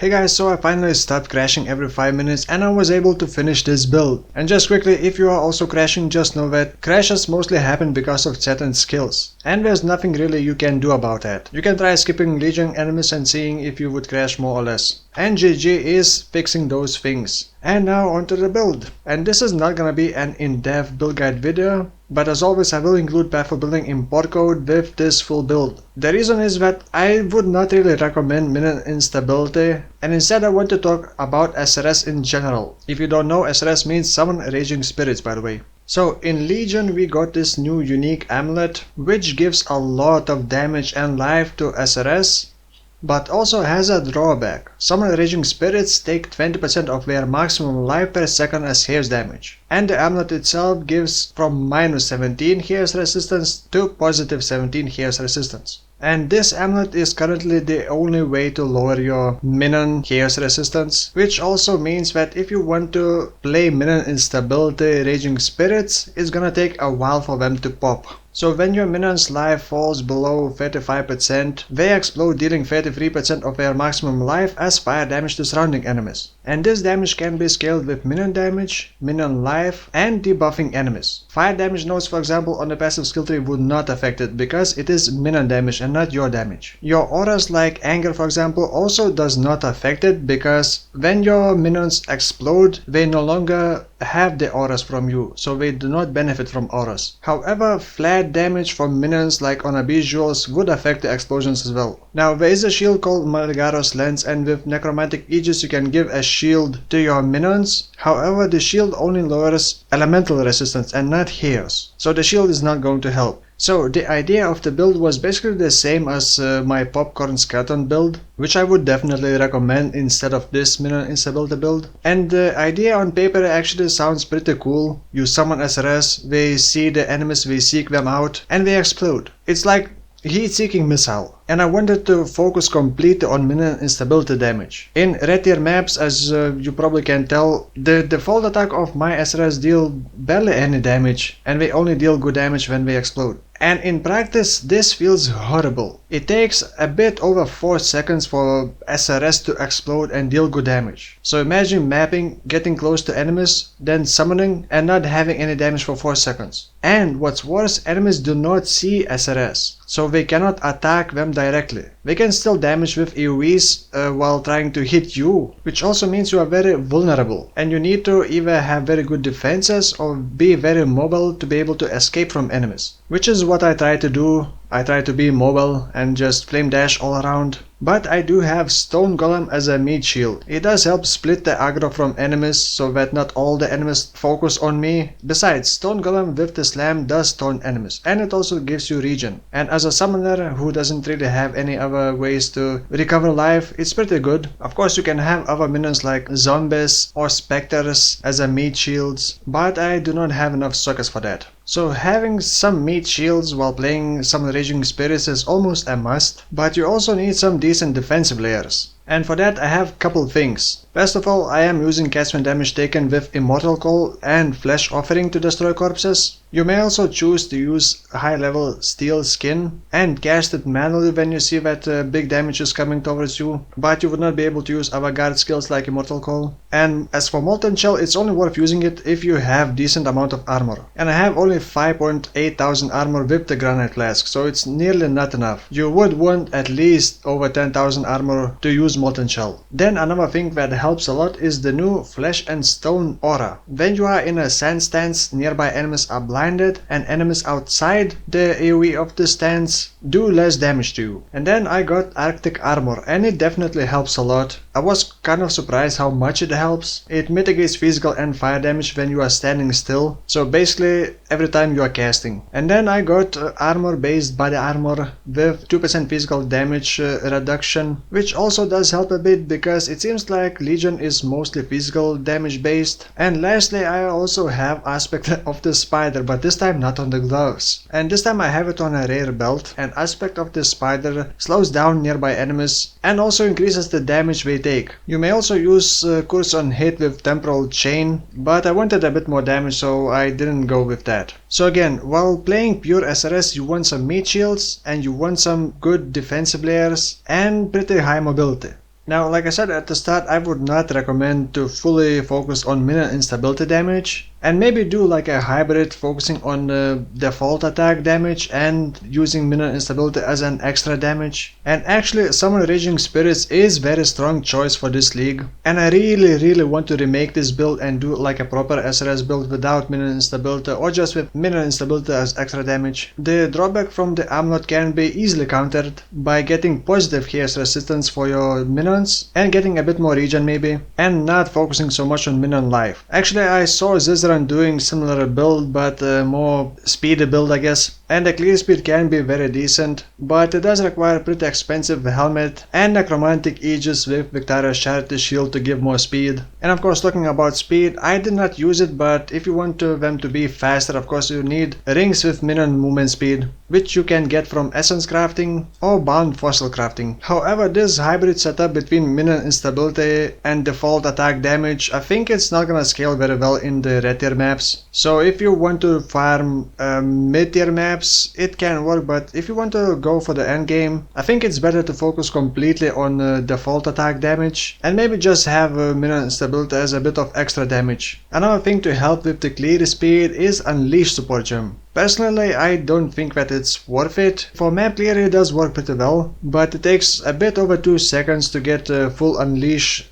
Hey guys, so I finally stopped crashing every 5 minutes and I was able to finish this build. And just quickly, if you are also crashing, just know that crashes mostly happen because of chat and skills. And there's nothing really you can do about that. You can try skipping legion enemies and seeing if you would crash more or less. And GG is fixing those things. And now onto the build. And this is not gonna be an in-depth build guide video, but as always I will include path for building import code with this full build. The reason is that I would not really recommend Minion Instability, and instead I want to talk about SRS in general. If you don't know, SRS means Summon Raging Spirits, by the way. So in Legion we got this new unique amulet which gives a lot of damage and life to SRS, but also has a drawback. Summon Raging Spirits take 20% of their maximum life per second as haste damage. And the amulet itself gives from -17 haste resistance to +17 haste resistance. And this amulet is currently the only way to lower your minion chaos resistance, which also means that if you want to play Minion Instability Raging Spirits, it's gonna take a while for them to pop. So when your minion's life falls below 35%, they explode, dealing 33% of their maximum life as fire damage to surrounding enemies. And this damage can be scaled with minion damage, minion life, and debuffing enemies. Fire damage nodes, for example, on the passive skill tree would not affect it because it is minion damage and not your damage. Your auras like anger, for example, also does not affect it because when your minions explode, they no longer have the auras from you, so they do not benefit from auras. However, flat damage from minions like on visuals would affect the explosions as well. Now there is a shield called Malgaros Lens, and with Necromantic Aegis you can give a shield to your minions. However, the shield only lowers elemental resistance and not chaos, so the shield is not going to help. So the idea of the build was basically the same as my Popcorn Skeleton build, which I would definitely recommend instead of this Minion Instability build. And the idea on paper actually sounds pretty cool. You summon SRS, they see the enemies, they seek them out, and they explode. It's like heat-seeking missile. And I wanted to focus completely on minion instability damage. In red tier maps, as you probably can tell, the default attack of my SRS deal barely any damage, and they only deal good damage when they explode. And in practice this feels horrible. It takes a bit over 4 seconds for SRS to explode and deal good damage. So imagine mapping, getting close to enemies, then summoning and not having any damage for 4 seconds. And what's worse, enemies do not see SRS, so they cannot attack them directly. They can still damage with AoEs while trying to hit you, which also means you are very vulnerable and you need to either have very good defenses or be very mobile to be able to escape from enemies. Which is what I try to do. I try to be mobile and just flame dash all around. But I do have Stone Golem as a meat shield. It does help split the aggro from enemies so that not all the enemies focus on me. Besides, Stone Golem with the slam does stun enemies, and it also gives you regen. And as a summoner who doesn't really have any other ways to recover life, it's pretty good. Of course you can have other minions like zombies or specters as a meat shields, but I do not have enough sockets for that. So having some meat shields while playing some Raging Spirits is almost a must, but you also need some decent defensive layers. And for that I have couple things. First of all, I am using Catchment damage taken with Immortal Call and Flesh Offering to destroy corpses. You may also choose to use high level Steel Skin and cast it manually when you see that big damage is coming towards you, but you would not be able to use avant-garde skills like Immortal Call. And as for Molten Shell, it's only worth using it if you have decent amount of armor. And I have only 5,800 armor with the Granite Flask, so it's nearly not enough. You would want at least over 10,000 armor to use Molten Shell. Then another thing that helps a lot is the new Flesh and Stone aura. When you are in a sand stance, nearby enemies are blinded, and enemies outside the AoE of the stance do less damage to you. And then I got Arctic armor, and it definitely helps a lot. I was kind of surprised how much it helps. It mitigates physical and fire damage when you are standing still, so basically every time you are casting. And then I got armor based body armor with 2% physical damage reduction, which also does help a bit because it seems like Legion is mostly physical damage based. And lastly, I also have Aspect of the Spider, but this time not on the gloves. And this time I have it on a rare belt, and Aspect of the Spider slows down nearby enemies and also increases the damage they take. You may also use Curse on Hit with Temporal Chain, but I wanted a bit more damage so I didn't go with that. So again, while playing pure SRS you want some meat shields and you want some good defensive layers and pretty high mobility. Now, like I said at the start, I would not recommend to fully focus on minion instability damage, and maybe do like a hybrid focusing on the default attack damage and using minion instability as an extra damage. And actually, Summon Raging Spirits is very strong choice for this league, and I really want to remake this build and do like a proper SRS build without minion instability or just with minion instability as extra damage. The drawback from the amulet can be easily countered by getting positive chaos resistance for your minions and getting a bit more regen maybe, and not focusing so much on minion life. Actually, I saw Zizran doing similar build, but more speedy build I guess, and the clear speed can be very decent, but it does require pretty expensive helmet and necromantic aegis with Victoria's Charity shield to give more speed. And of course, talking about speed, I did not use it, but if you want them to be faster, of course you need rings with minion movement speed, which you can get from essence crafting or bound fossil crafting. However, this hybrid setup between minion instability and default attack damage, I think it's not gonna scale very well in the red tier maps. So if you want to farm mid tier maps, it can work, but if you want to go for the end game, I think it's better to focus completely on default attack damage and maybe just have minion instability as a bit of extra damage. Another thing to help with the clear speed is Unleash support gem. Personally, I don't think that it's worth it. For map clear it does work pretty well, but it takes a bit over 2 seconds to get full Unleash,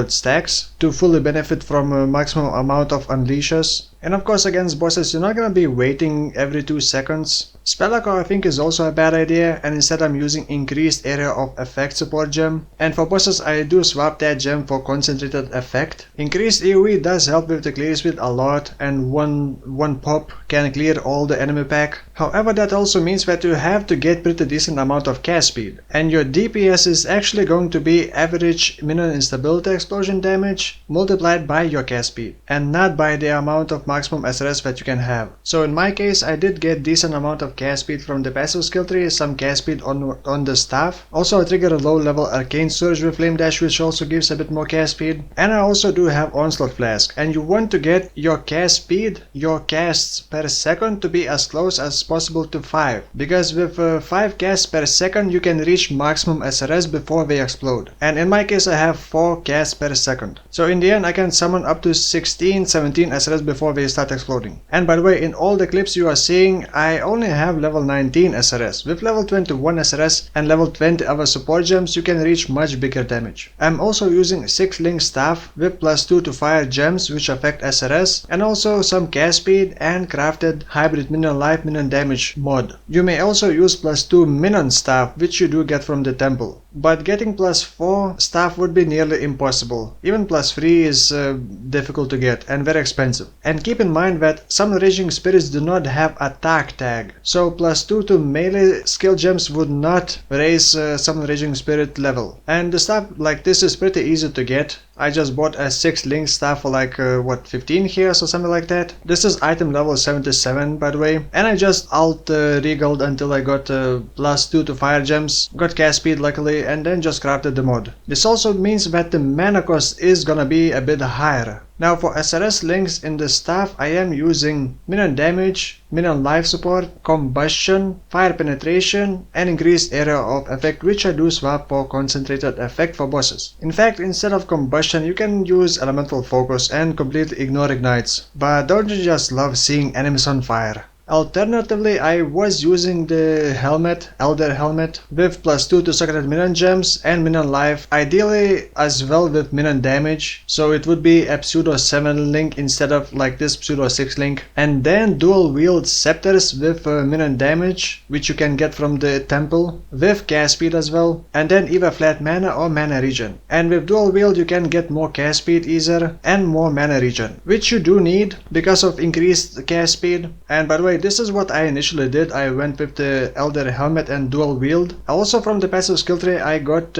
stacks, to fully benefit from a maximum amount of Unleashes. And of course, against bosses you're not gonna be waiting every 2 seconds. Spell Echo I think is also a bad idea, and instead I'm using increased area of effect support gem. And for bosses I do swap that gem for concentrated effect. Increased AoE does help with the clear speed a lot, and one pop can clear all the enemy pack. However, that also means that you have to get pretty decent amount of cast speed, and your DPS is actually going to be average minion instability explosion damage multiplied by your cast speed, and not by the amount of maximum SRS that you can have. So in my case, I did get decent amount of cast speed from the passive skill tree, some cast speed on the staff. Also I trigger a low level arcane surge with flame dash, which also gives a bit more cast speed. And I also do have onslaught flask, and you want to get your cast speed, your casts per second, to be as close as possible to 5, because with 5 casts per second you can reach maximum SRS before they explode, and in my case I have 4 casts per second. So in the end I can summon up to 16-17 SRS before they start exploding. And by the way, in all the clips you are seeing, I only have level 19 SRS. With level 21 SRS and level 20 other support gems you can reach much bigger damage. I'm also using 6 link staff with +2 to fire gems which affect SRS, and also some cast speed and crafted hybrid minion life minion damage mod. You may also use +2 minion staff, which you do get from the temple, but getting +4 staff would be nearly impossible. Even +3 is difficult to get and very expensive. And keep in mind that some Raging Spirits do not have attack tag, so +2 to melee skill gems would not raise some Raging Spirit level. And the stuff like this is pretty easy to get. I just bought a 6 link staff for like 15 here or something like that. This is item level 77 by the way, and I just alt regaled until I got +2 to fire gems, got cast speed luckily, and then just crafted the mod. This also means that the mana cost is gonna be a bit higher. Now for SRS links in the staff I am using minion damage, minion life support, combustion, fire penetration, and increased area of effect, which I do swap for concentrated effect for bosses. In fact, instead of combustion you can use elemental focus and completely ignore ignites. But don't you just love seeing enemies on fire? Alternatively, I was using the helmet, Elder Helmet, with +2 to socketed minion gems and minion life, ideally as well with minion damage, so it would be a pseudo 7 link instead of like this pseudo 6 link, and then dual wield scepters with minion damage, which you can get from the temple, with cast speed as well, and then either flat mana or mana regen. And with dual wield you can get more cast speed easier and more mana regen, which you do need because of increased cast speed. And by the way, this is what I initially did. I went with the Elder Helmet and dual wield. Also from the passive skill tree I got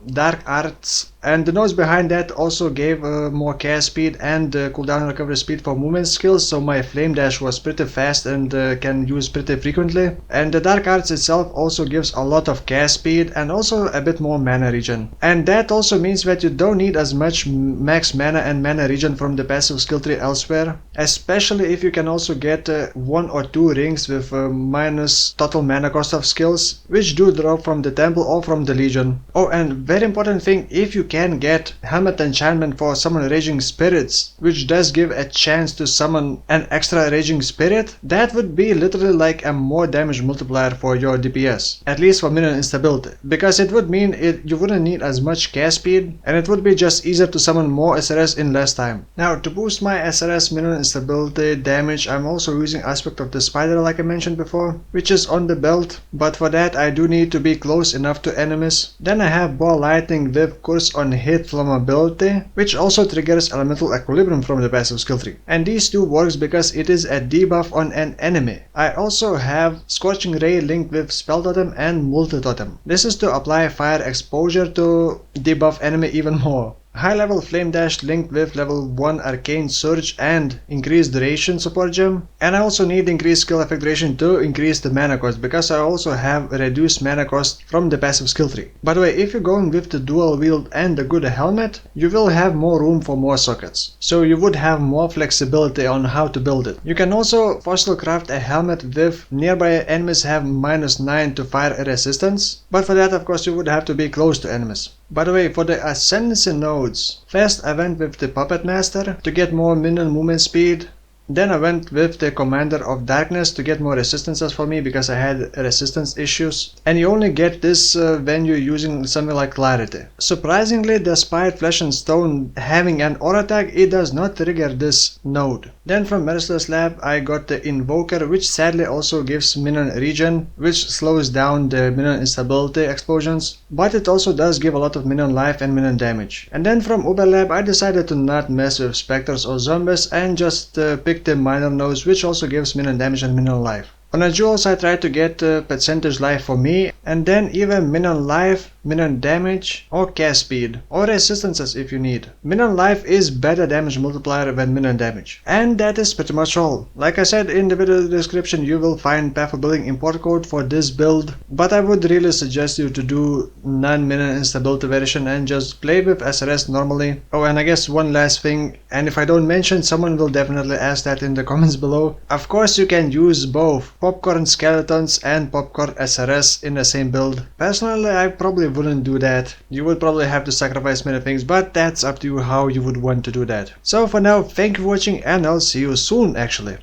Dark Arts And the nodes behind that also gave more cast speed and cooldown and recovery speed for movement skills, so my flame dash was pretty fast and can use pretty frequently. And the dark arts itself also gives a lot of cast speed and also a bit more mana regen. And that also means that you don't need as much max mana and mana regen from the passive skill tree elsewhere, especially if you can also get 1 or 2 rings with minus total mana cost of skills, which do drop from the temple or from the legion. Oh, and very important thing, if you can get helmet enchantment for summon raging spirits, which does give a chance to summon an extra raging spirit, that would be literally like a more damage multiplier for your DPS, at least for minion instability, because it would mean you wouldn't need as much cast speed and it would be just easier to summon more SRS in less time. Now, to boost my SRS minion instability damage, I'm also using Aspect of the Spider like I mentioned before, which is on the belt, but for that I do need to be close enough to enemies. Then I have Ball Lightning with Curse on Hit Flammability, which also triggers Elemental Equilibrium from the passive skill tree. And these two works because it is a debuff on an enemy. I also have Scorching Ray linked with Spell Totem and Multi Totem. This is to apply fire exposure to debuff enemy even more. High level Flame Dash linked with level 1 Arcane Surge and increased duration support gem. And I also need increased skill effect duration to increase the mana cost, because I also have reduced mana cost from the passive skill tree. By the way, if you're going with the dual wield and the good helmet, you will have more room for more sockets, so you would have more flexibility on how to build it. You can also fossil craft a helmet with nearby enemies have -9 to fire resistance, but for that of course you would have to be close to enemies. By the way, for the Ascendancy nodes, first I went with the Puppet Master to get more minion movement speed. Then I went with the Commander of Darkness to get more resistances for me because I had resistance issues. And you only get this when you're using something like Clarity. Surprisingly, despite Flesh and Stone having an aura tag, it does not trigger this node. Then from Merciless Lab I got the Invoker, which sadly also gives minion regen, which slows down the minion instability explosions, but it also does give a lot of minion life and minion damage. And then from Uber Lab I decided to not mess with specters or zombies and just pick the minor nodes, which also gives minion damage and minion life. On the jewels I tried to get percentage life for me, and then even minion life, minion damage, or cast speed, or resistances if you need. Minion life is better damage multiplier than minion damage. And that is pretty much all. Like I said in the video description, you will find path of building import code for this build, but I would really suggest you to do non-minion instability version and just play with SRS normally. Oh, and I guess one last thing, and if I don't mention, someone will definitely ask that in the comments below. Of course you can use both Popcorn Skeletons and Popcorn SRS in the same build. Personally, I probably wouldn't do that. You would probably have to sacrifice many things, but that's up to you how you would want to do that. So for now, thank you for watching and I'll see you soon actually.